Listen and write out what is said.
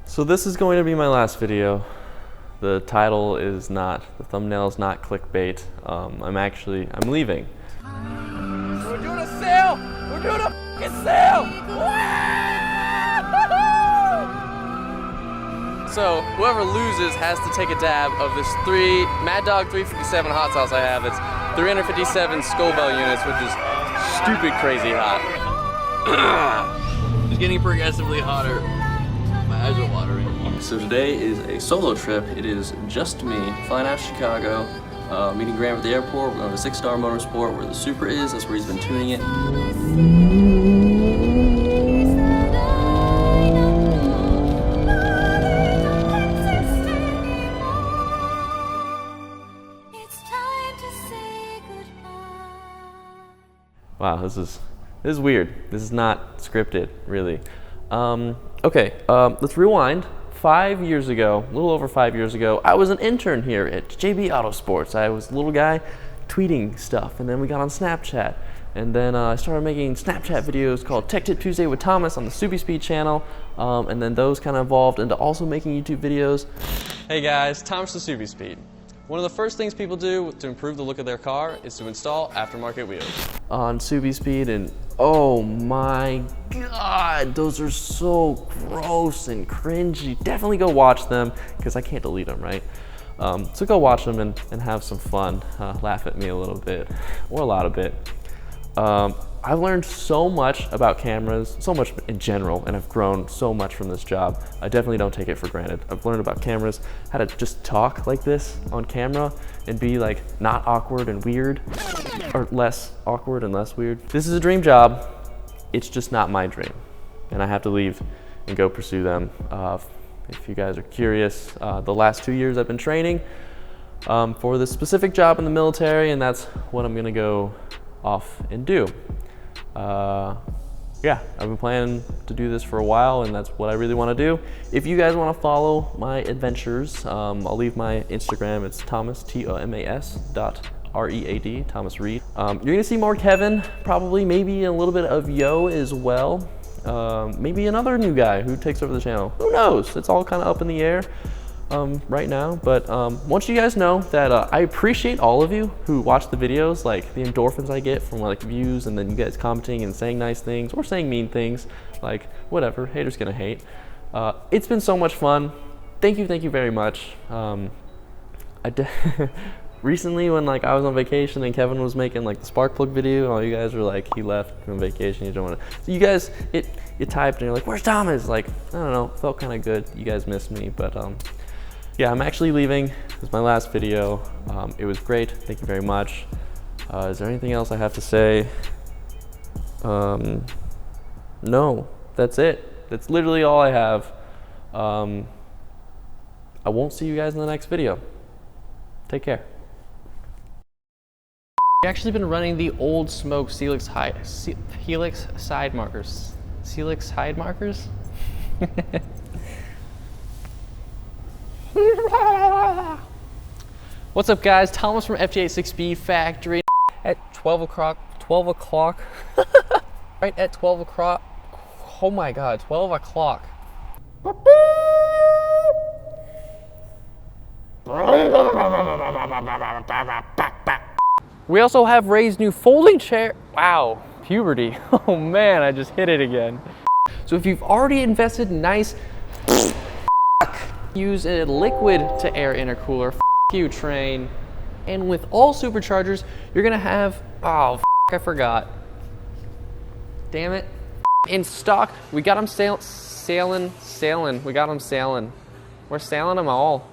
So this is going to be my last video. The title is not, the thumbnail is not clickbait. I'm leaving. We're doing a sale! We're doing a f***ing sale! So whoever loses has to take a dab of this Mad Dog 357 hot sauce I have. It's 357 Scoville units, which is stupid crazy hot. It's getting progressively hotter. My eyes are watering. So today is a solo trip. It is just me flying out of Chicago, meeting Graham at the airport. We're going to 6 Star Motorsport where the Supra is. That's where he's been tuning it. Wow, this is weird. This is not scripted, really. Okay, let's rewind. 5 years ago, a little over 5 years ago, I was an intern here at JB Autosports. I was a little guy tweeting stuff, and then we got on Snapchat. And then I started making Snapchat videos called Tech Tip Tuesday with Thomas on the SubiSpeed channel. And then those kind of evolved into also making YouTube videos. Hey guys, Thomas the SubiSpeed. One of the first things people do to improve the look of their car is to install aftermarket wheels on SubiSpeed, and oh my god, those are so gross and cringy. Definitely go watch them because I can't delete them, right? So go watch them and have some fun, laugh at me a little bit, or a lot of it. I've learned so much about cameras, so much in general, and I've grown so much from this job. I definitely don't take it for granted. I've learned about cameras, how to just talk like this on camera and be like not awkward and weird, or less awkward and less weird. This is a dream job. It's just not my dream, and I have to leave and go pursue them. If you guys are curious, the last 2 years I've been training for this specific job in the military, and that's what I'm gonna go off and do. Yeah, I've been planning to do this for a while, and that's what I really want to do. If you guys want to follow my adventures, I'll leave my Instagram. It's Thomas, TOMAS.READ, Thomas Reed. You're gonna see more Kevin, probably, maybe a little bit of Yo as well. Maybe another new guy who takes over the channel. Who knows? It's all kind of up in the air right now, but once you guys know that I appreciate all of you who watch the videos, like the endorphins I get from like views, and then you guys commenting and saying nice things or saying mean things, like whatever, haters gonna hate. It's been so much fun. Thank you very much. Recently when like I was on vacation and Kevin was making like the spark plug video, and all you guys were like, he left on vacation, you don't want to. So you guys, you typed and you're like, where's Thomas? Like, I don't know, felt kind of good. You guys missed me, but yeah, I'm actually leaving. This is my last video. It was great. Thank you very much. Is there anything else I have to say? No, that's it. That's literally all I have. I won't see you guys in the next video. Take care. I've actually been running the old smoke Helix side markers. Helix side markers? What's up guys, Thomas from FJ86 Speed Factory. At 12 o'clock, right at 12 o'clock, oh my god, 12 o'clock. We also have Ray's new folding chair. Wow, puberty. Oh man, I just hit it again. So if you've already invested in nice, use a liquid to air intercooler, you train. And with all superchargers, you're gonna have, oh, I forgot. Damn it. In stock, we got them sailing. We got them sailing. We're sailing them all.